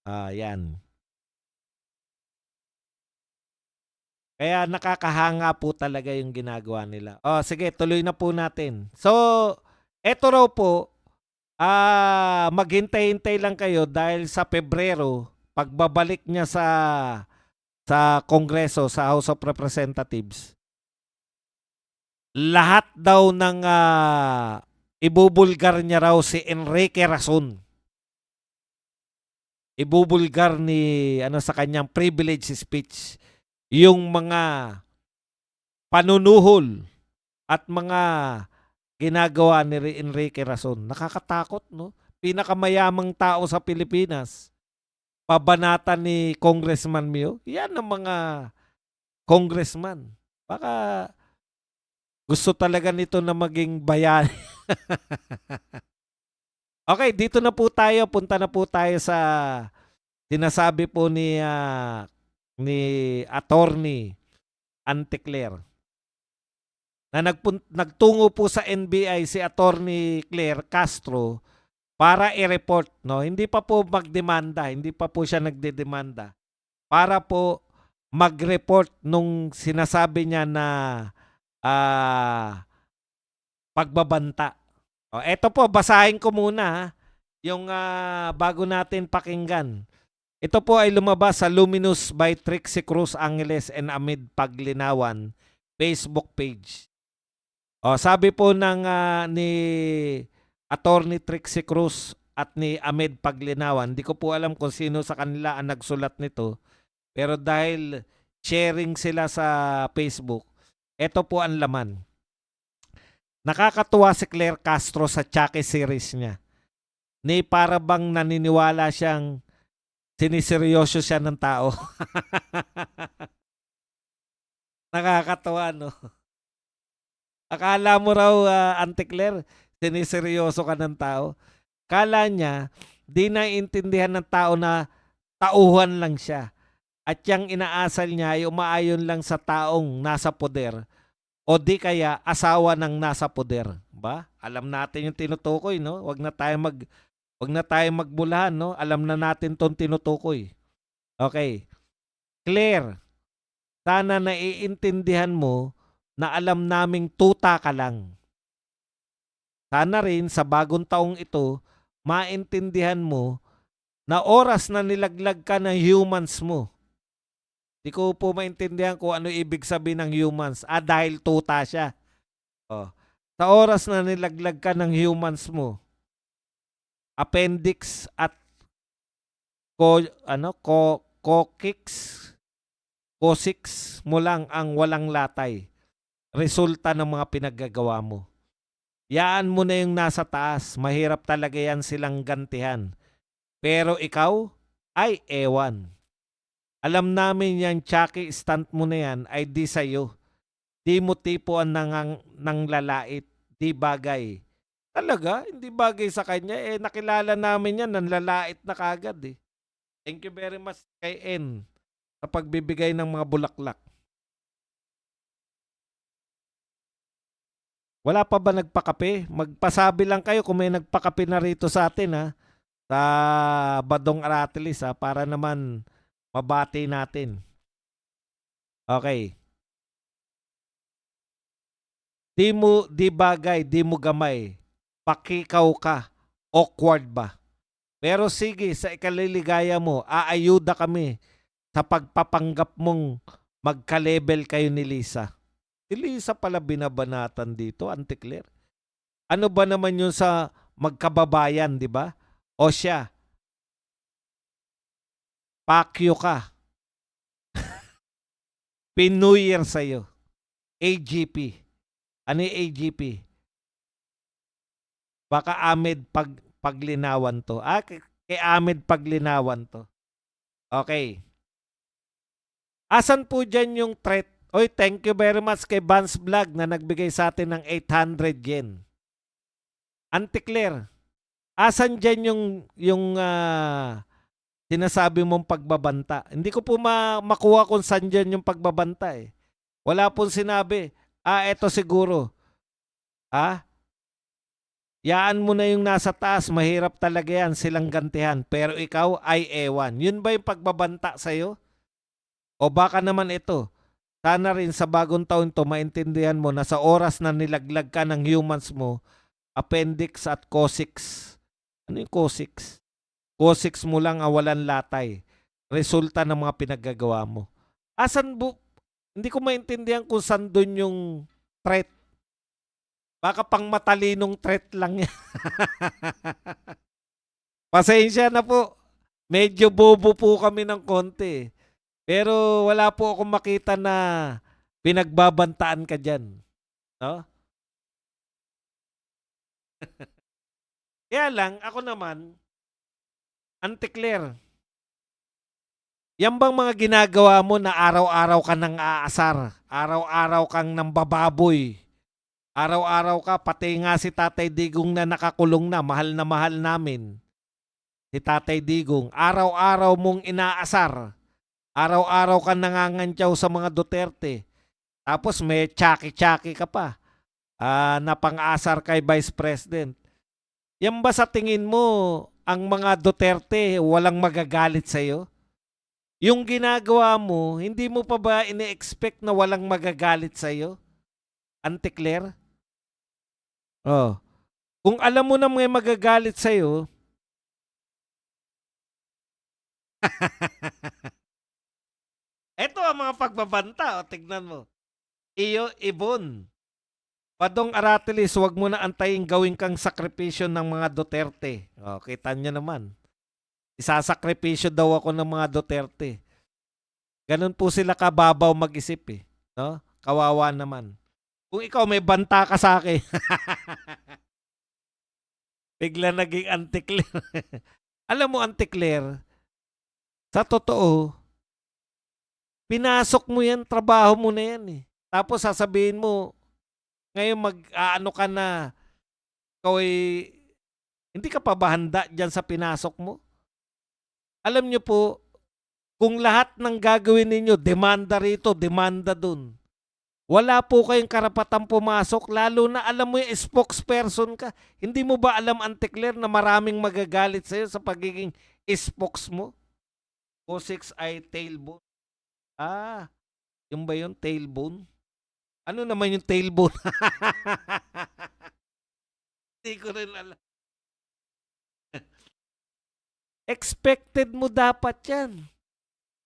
yan. Kaya nakakahanga po talaga yung ginagawa nila. Sige, tuloy na po natin. So, eto raw po, maghintay-hintay lang kayo dahil sa Pebrero, pagbabalik niya sa Kongreso, sa House of Representatives, lahat daw ng ibubulgar niya raw si Enrique Rason. Ibubulgar ni sa kanyang privilege speech yung mga panunuhol at mga ginagawa ni Enrique Rason. Nakakatakot, no? Pinakamayamang tao sa Pilipinas. Pabanatan ni Congressman Mio. Yan ang mga congressman. Baka gusto talaga nito na maging bayani. Okay, dito na po tayo. Punta na po tayo sa sinasabi po ni Attorney Anticler. na nagtungo po sa NBI si Attorney Claire Castro para i-report, no? Hindi pa po magdemanda, hindi pa po siya nagdedemanda. Para po mag-report nung sinasabi niya na pagbabanta. O, eto po, basahin ko muna yung bago natin pakinggan. Ito po ay lumabas sa Luminous by Trixie Cruz Angeles and Amid Paglinawan Facebook page. O, sabi po ng ni Attorney Trixie Cruz at ni Amid Paglinawan, hindi ko po alam kung sino sa kanila ang nagsulat nito, pero dahil sharing sila sa Facebook, ito po ang laman. Nakakatuwa si Claire Castro sa Chucky series niya. Ni para bang naniniwala siyang siniseryoso siya ng tao. Nakakatuwa, no? Akala mo raw, Auntie Claire, siniseryoso ka ng tao. Kala niya, di naiintindihan ng tao na tauhan lang siya. At yung inaasal niya ay umaayon lang sa taong nasa poder o di kaya asawa ng nasa poder. Ba? Alam natin yung tinutukoy, no? Wag na tayo magbulahan, no? Alam na natin tong tinutukoy. Okay. Claire, sana naiintindihan mo na alam naming tuta ka lang. Sana rin sa bagong taong ito, maintindihan mo na oras na nilaglag ka ng humans mo. Di ko po maintindihan kung ano ibig sabihin ng humans. Dahil tuta siya. Oh. Sa oras na nilaglag ka ng humans mo, appendix at coccyx mo lang ang walang latay. Resulta ng mga pinaggagawa mo. Yaan mo na yung nasa taas. Mahirap talaga yan silang gantihan. Pero ikaw ay ewan. Alam namin yan, Chucky, stunt mo na yan ay di sa'yo. Di mo tipo ang nang lalait. Di bagay. Talaga? Hindi bagay sa kanya. Nakilala namin yan, nanlalait na kagad eh. Thank you very much kay N sa pagbibigay ng mga bulaklak. Wala pa ba nagpakape? Magpasabi lang kayo kung may nagpakape na rito sa atin, ha? Sa Badong Aratilis, ha? Para naman mabati natin. Okay. Di bagay, di mo gamay. Pakikaw ka. Awkward ba? Pero sige, sa ikaliligaya mo, aayuda kami sa pagpapanggap mong magka-level kayo ni Lisa. Si Lisa pala binabanatan dito, Auntie Claire. Ano ba naman yun sa magkababayan, di ba? O siya, pakyo ka. Pinuyer sa'yo. AGP. Ano yung AGP? Baka Amid Paglinawan to. Kay Amid Paglinawan to. Okay. Asan po dyan yung threat? Oy, thank you very much kay Vance Vlog na nagbigay sa atin ng 800 yen. Auntie Claire, asan dyan yung sinasabi mong pagbabanta? Hindi ko po makuha kung saan dyan yung pagbabanta eh. Wala pong sinabi. Eto siguro. Yaan mo na yung nasa taas, mahirap talaga yan silang gantihan. Pero ikaw ay ewan. Yun ba yung pagbabanta sa'yo? O baka naman ito, sana rin sa bagong taon to maintindihan mo na sa oras na nilaglag ka ng humans mo, appendix at coccyx. Ano yung coccyx? Coccyx mo lang ang walang latay. Resulta ng mga pinaggagawa mo. Hindi ko maintindihan kung saan doon yung threat. Baka pang matalinong threat lang yan. Pasensya na po. Medyo bobo po kami ng konti. Pero wala po akong makita na pinagbabantaan ka dyan. No? Kaya lang, ako naman, Auntie Claire, yan bang mga ginagawa mo na araw-araw ka nang aasar? Araw-araw kang nang bababoy? Araw-araw ka, pati nga si Tatay Digong na nakakulong na mahal namin. Si Tatay Digong, araw-araw mong inaasar. Araw-araw ka nangangantyaw sa mga Duterte. Tapos may Chucky ka pa. na pang-asar kay Vice President. Yan ba sa tingin mo ang mga Duterte walang magagalit sa'yo? Yung ginagawa mo, hindi mo pa ba ine-expect na walang magagalit sa'yo? Auntie Claire? Oh. Kung alam mo na may magagalit sa'yo, eto ang mga pagbabanta. O, tignan mo. Iyo, Ibon. Padong Aratilis, huwag mo na antayin gawin kang sakripisyo ng mga Duterte. O, kita niyo naman. Isasakripisyo daw ako ng mga Duterte. Ganun po sila kababaw mag-isip eh. No? Kawawa naman. Kung ikaw may banta ka sa akin, bigla naging Auntie Claire. Alam mo, Auntie Claire, sa totoo, pinasok mo yan, trabaho mo na yan eh. Tapos sasabihin mo, ngayon mag-aano ka na, ikaw ay, hindi ka pa ba handa dyan sa pinasok mo? Alam nyo po, kung lahat ng gagawin ninyo, demanda rito, demanda dun. Wala po kayong karapatang pumasok, lalo na alam mo yung spokesperson ka. Hindi mo ba alam, Auntie Claire, na maraming magagalit sa'yo sa pagiging spokes mo? O6 ay tailbone. Ah, yung ba yun, tailbone? Ano naman yung tailbone? Hindi ko rin alam. Expected mo dapat yan.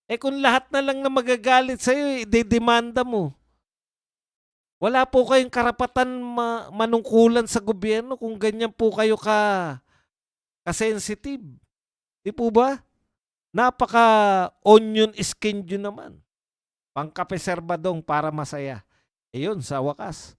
Eh kung lahat na lang na magagalit sa'yo, idedemanda mo. Wala po kayong karapatan manungkulan sa gobyerno kung ganyan po kayo ka-sensitive. Di po ba? Napaka-onion skin yun naman. Pangkape serbadong para masaya. Ayun, sa wakas.